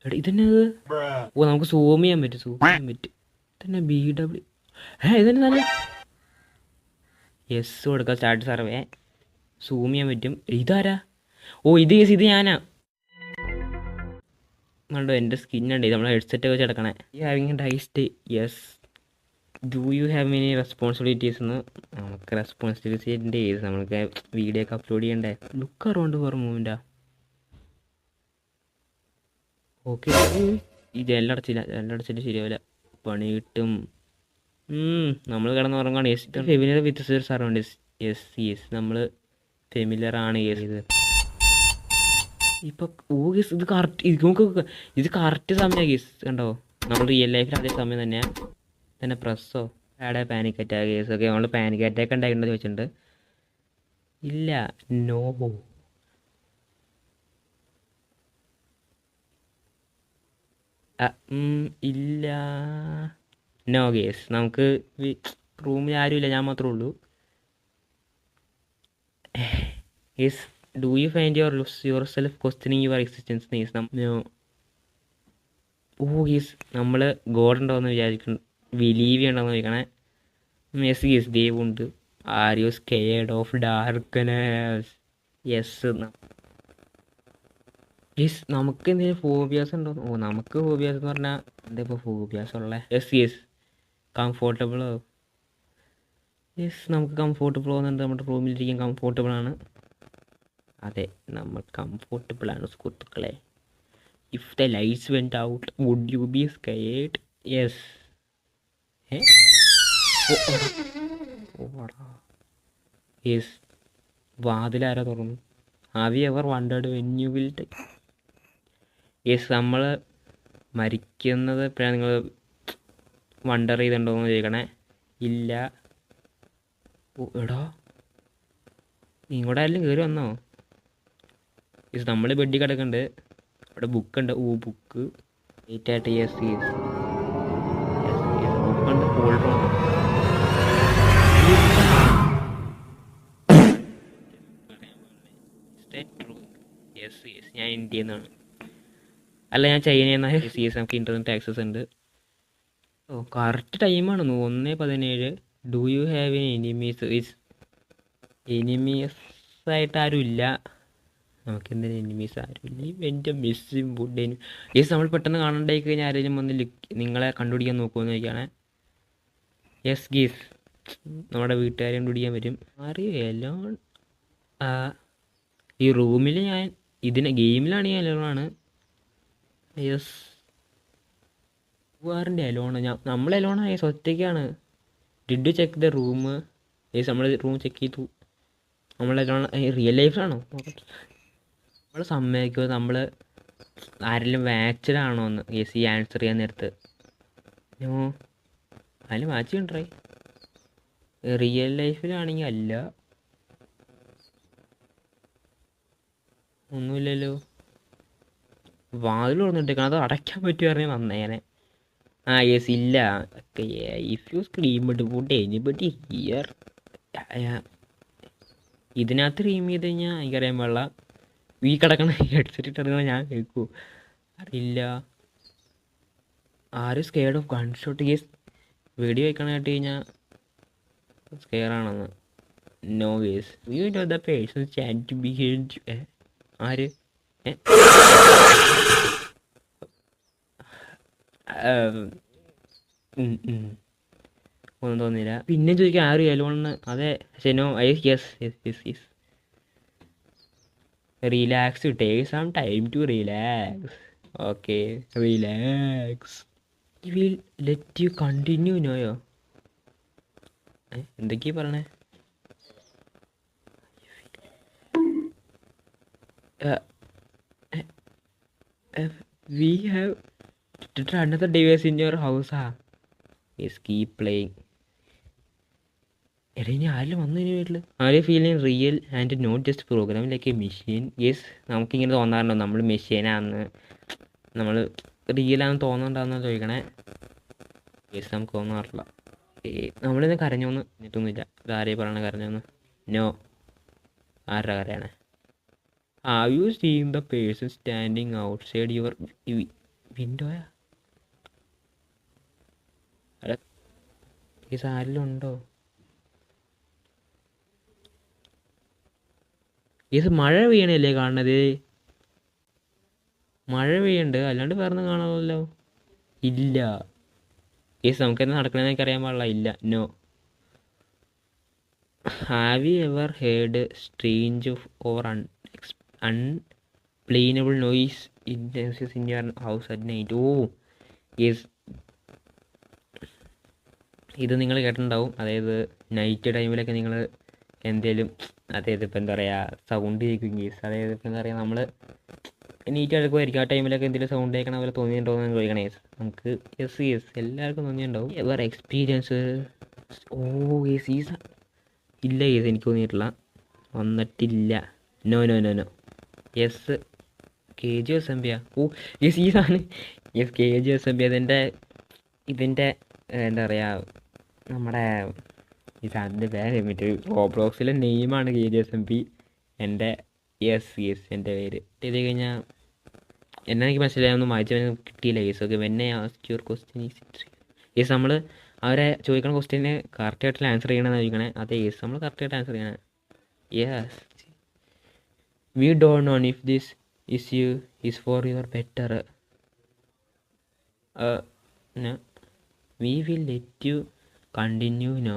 എടാ ഇതന്നെ ഇത്. ഓ നമുക്ക് സൂം ചെയ്യാൻ പറ്റും, സൂം ചെയ്യാൻ പറ്റും. തന്നെ BW ഇതന്നെ നല്ല യെസ് കൊടുക്കാം. സ്റ്റാർട്ട് സർവേ സൂം ചെയ്യാൻ പറ്റും. ഇതാരാ? ഓ ഇത് കേസ് ഇത് ഞാനാ. കണ്ടോ എൻ്റെ സ്കിന്നുണ്ട്. ഇത് നമ്മളെ ഹെഡ്സെറ്റ് വെച്ച് കിടക്കണേ. ഈ ഹാവിങ് ഡൈസ്റ്റ് yes. Do you have many responsibilities എന്ന്. നമുക്ക് റെസ്പോൺസിബിലിറ്റിൻ്റെ കേസ് നമുക്ക് വീഡിയോ ഒക്കെ അപ്ലോഡ് ചെയ്യണ്ടേ. ലുക്ക് അറൗണ്ട് ഫോർ മൂവിൻ്റാ. ഓക്കെ ഈ ജനലടച്ചിട്ട് ശരിയാവില്ല, പണി കിട്ടും. നമ്മൾ കിടന്നുറങ്ങാണ്. Familiar with surroundings. യെസ് നമ്മൾ ഫെമിലിയർ ആണ് ഇത്. ഇപ്പം ഗീസ് ഇത് കറക്റ്റ് ഇത് നമുക്ക് ഇത് കറക്റ്റ് സമയമാണ് ഗീസ്. കണ്ടോ നമ്മൾ റിയൽ ലൈഫിൽ അതേ സമയം തന്നെ പ്രസ്സോ ആടെ പാനിക് അറ്റാക്ക് കേസൊക്കെ നമ്മൾ പാനിക് അറ്റാക്ക് ഉണ്ടായിട്ടുണ്ടെന്ന് ചോദിച്ചിട്ടുണ്ട്. ഇല്ല നോ ഇല്ല നോ ഗേസ്. നമുക്ക് റൂമിൽ ആരുമില്ല, ഞാൻ മാത്രമേ ഉള്ളൂ. Yes do you find yourself questioning your existence നീസ്. ഓ യെസ് നമ്മൾ ഗോഡ് ഉണ്ടോയെന്ന് വിചാരിക്കണം, ബിലീവ് ചെയ്യണമെന്ന് ചോദിക്കണേ. യെസ് യെസ് ദൈവമുണ്ട്. Are you scared of darkness? Yes yes. നമുക്ക് എന്തെങ്കിലും ഫോബിയാസ് ഉണ്ടോ? ഓ നമുക്ക് ഫോബിയാസ് എന്ന് പറഞ്ഞാൽ എന്താ ഇപ്പോൾ ഫോബിയാസ് ഉള്ളത്? യെസ് കംഫോർട്ടബിളോ? യെസ് നമുക്ക് കംഫോർട്ടബിൾ ആവുന്നുണ്ട്. നമ്മുടെ റൂമിലിരിക്കാൻ കംഫോർട്ടബിളാണ്. അതെ നമ്മൾ കംഫോർട്ടബിളാണ് സുഹൃത്തുക്കളെ. If the lights went out would you be scared? Yes. Yes വാതിലാരാ തുറന്നു? Have you ever wondered when you will die? Yes നമ്മൾ മരിക്കുന്നത് എപ്പോഴാണ് നിങ്ങൾ വണ്ടർ ചെയ്തിട്ടുണ്ടോയെന്ന് ചോദിക്കണേ. ഇല്ല. ഓ എടാ ഇങ്ങോട്ട് ആരെങ്കിലും കയറി വന്നോ? യെസ് നമ്മൾ ബെഡിൽ കിടക്കുന്നുണ്ട്. അവിടെ ബുക്കുണ്ട്. ഓ ബുക്ക് ലേറ്റായിട്ട്. യെസ് ബുക്കുണ്ട്. ഫോൾഡർ യെസ് ഞാൻ ഇന്ത്യയിൽ നിന്നാണ്. അല്ല ഞാൻ ചൈനയിൽ നിന്നാണ്. യെസ് നമുക്ക് ഇൻ്റർനെറ്റ് ആക്സസ് ഉണ്ട്. ഓ കറക്റ്റ് ടൈമാണ് 1:17. Do you have enemies? എനിമീസായിട്ട് ആരും ഇല്ല. നമുക്ക് എന്തിനും എനിമീസ് ആരുമില്ല. എൻ്റെ മിസ്സിങ് ഫുഡ്. യെസ് നമ്മൾ പെട്ടെന്ന് കാണണ്ടായി കഴിഞ്ഞാൽ ആരെങ്കിലും വന്ന് നിങ്ങളെ കണ്ടുപിടിക്കാൻ നോക്കുമെന്ന് ചോദിക്കുകയാണെ. യെസ് ഗീസ് നമ്മുടെ വീട്ടുകാരെ കണ്ടുപിടിക്കാൻ പറ്റും. അറിയാം ഈ റൂമിൽ ഞാൻ ഗെയിമിലാണ് ഞാൻ എലോണാണ്. യെസ് വേറിൻ്റെ എലോണ് നമ്മൾ എലോണാണ്. യെസ് ഒറ്റയ്ക്കാണ്. Did you check the room? Yes നമ്മൾ റൂം ചെക്ക് ചെയ്തു. നമ്മളെലോണ റിയൽ ലൈഫിലാണോ? നമ്മൾ സമ്മതിക്കുമോ നമ്മൾ ആരെങ്കിലും വാക്സിനാണോ എന്ന്? യെസ് ഈ ആൻസർ ചെയ്യാൻ നേരത്ത് അതിൽ വാച്ച് കണ്ടേ. റിയൽ ലൈഫിലാണെങ്കിൽ അല്ല, ഒന്നുമില്ലല്ലോ. വാതിൽ തുറന്നിട്ടേക്കണം. അത് അടയ്ക്കാൻ പറ്റുമായിരുന്നെങ്കിൽ നന്നേനെ. യെസ് ഇല്ല. If you scream would anybody here? ഇതിനകത്ത് സ്ക്രീം ചെയ്ത് കഴിഞ്ഞാൽ എനിക്കറിയാൻ പാടില്ല. ഈ കിടക്കണ ഹെഡ്സെറ്റ് ഇട്ടെടുക്കണം ഞാൻ കേൾക്കൂ അറിയില്ല. ആരും scared of gun shot? Yes വെടി വയ്ക്കണ കേട്ട് കഴിഞ്ഞാൽ സ്കെയറാണെന്ന്. No yes you know the person chat be held. ആര്? ഒന്നും തോന്നില്ല. പിന്നെ ചോദിക്കാം ആരും എലോണെന്ന്. അതെ ശനോ. Yes relax. Take some time to relax. Okay relax. I will let you continue. നോയോ എന്തൊക്കെയാ പറഞ്ഞേ? We have another device in your house. Yes keep playing. എടാ ഇനി ആരെങ്കിലും വന്നു ഇനി വീട്ടിൽ? Are feeling real and not just program like a machine? Yes നമുക്കിങ്ങനെ തോന്നാറുണ്ടോ നമ്മൾ മെഷീനാണെന്ന്, നമ്മൾ റിയലാണെന്ന് തോന്നുന്നുണ്ടാന്ന് ചോദിക്കണേ. യെസ് നമുക്ക് തോന്നാറില്ല. നമ്മളിന്ന് കരഞ്ഞോന്ന് എന്നിട്ടൊന്നുമില്ല. ഇതാരെയും പറയണ കരഞ്ഞോന്ന്? നോ. ആരുടെ കരയാണേ? Have you seen the person standing outside your? വിൻഡോയാ? അല്ല കേസ് ആരെങ്കിലും ഉണ്ടോ? കേസ് മഴ പെയ്യണല്ലേ കാണുന്നത്? മഴ പെയ്യണ്ട്, അല്ലാണ്ട് വേറെ ഒന്നും കാണാമല്ലോ. ഇല്ല കേസ് നമുക്കെന്താ നടക്കണമെന്ന് എനിക്ക് അറിയാൻ പാടില്ല. ഇല്ല. No. Have you ever heard strange or unexplainable noise in your house at night? ഓ യെസ്, ഇത് നിങ്ങൾ കേട്ടിട്ടുണ്ടാവും. അതായത് നൈറ്റ് ടൈമിലൊക്കെ നിങ്ങൾ എന്തേലും, അതായത് ഇപ്പം എന്താ പറയുക, സൗണ്ട് കേൾക്കും കേസ്. അതായത് ഇപ്പം എന്താ പറയുക, നമ്മൾ നീറ്റ് എടുക്കുമായിരിക്കും. ആ ടൈമിലൊക്കെ എന്തെങ്കിലും സൗണ്ട് കേൾക്കണ പോലെ തോന്നിയിട്ടുണ്ടോ എന്ന് ചോദിക്കണേ കേസ്. നമുക്ക് യെസ് എല്ലാവർക്കും തോന്നിയിട്ടുണ്ടാവും. Ever experience. ഓ യെസ് ഇല്ല കേസ്, എനിക്ക് തോന്നിയിട്ടില്ല, വന്നിട്ടില്ല. No no no no. Yes KGSMB. ഓ യെസ് സാധനം. Yes KGSMB. ഇതിൻ്റെ എന്താ പറയുക, നമ്മുടെ ഈ സാധനത്തിൻ്റെ പേര് മറ്റേ റോബ്ലോക്സിലെ നെയിമാണ് KGSMB. എൻ്റെ എൻ്റെ പേര് ഇത് കഴിഞ്ഞാൽ എന്നെ എനിക്ക് മനസ്സിലായൊന്നും വായിച്ച കിട്ടിയില്ല കേസ്. ഓക്കെ, വെന്നെ ask your question is yes. നമ്മൾ അവരെ ചോദിക്കണ ക്വസ്റ്റ്യന് കറക്റ്റായിട്ടുള്ള ആൻസർ ചെയ്യണമെന്ന് ചോദിക്കണേ. അതെ യെസ്, നമ്മൾ കറക്റ്റായിട്ട് ആൻസർ ചെയ്യണേ. Yes. We don't know if this is for your better. We will let you continue no.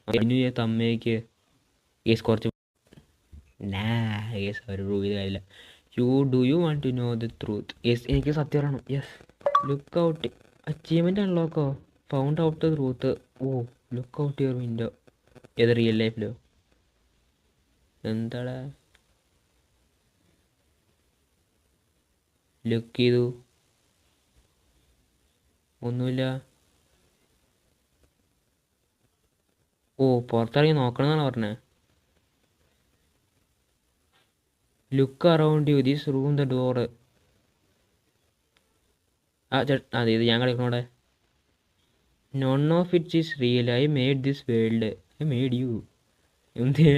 Continue തമ്മയ്ക്ക് യെസ് കുറച്ച് യെസ് അവർ പ്രൂവ് ചെയ്ത കാര്യമില്ല. Do you want to know the truth? Yes, എനിക്ക് സത്യം അറിയണം. യെസ്. ലുക്ക് ഔട്ട് അച്ചീവ്മെൻറ്റ് അൺലോക്കോ? Found out the truth. ഓ ലുക്ക് ഔട്ട് യുവർ വിൻഡോ. ഏത് റിയൽ ലൈഫിലോ? എന്താടാ ലുക്ക് ചെയ്തു? ഒന്നുമില്ല. ഓ പുറത്തിറങ്ങി നോക്കണമെന്നാണ് പറഞ്ഞത്. Look around you this room the door. അതെ ഇത് ഞാൻ കളിക്കണോടെ. None of its is real. I made this world. I made you. എന്തിന്?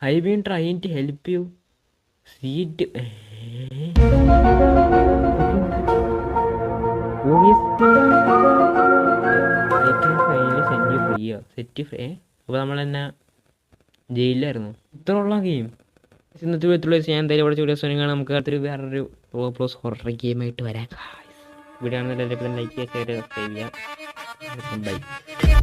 I been trying to help you seat. Set free. അപ്പോൾ നമ്മൾ തന്നെ ജയിലിലായിരുന്നു. ഇത്ര ഉള്ള ഗെയിം. ഇന്നത്തെ വീട്ടിലുള്ള ഞാൻ എന്തായാലും ഇവിടെ വീഡിയോസ് കാണാൻ നമുക്ക് അടുത്തൊരു വേറൊരു റോബ്ലോക്സ് ഹൊറർ ഗെയിമായിട്ട് വരാം. വീഡിയോ ആണെന്നുണ്ടെങ്കിൽ ലൈക്ക് ചെയ്യുക, ഷെയർ ചെയ്യുക, സബ്സ്ക്രൈബ് ചെയ്യുക. ബൈ.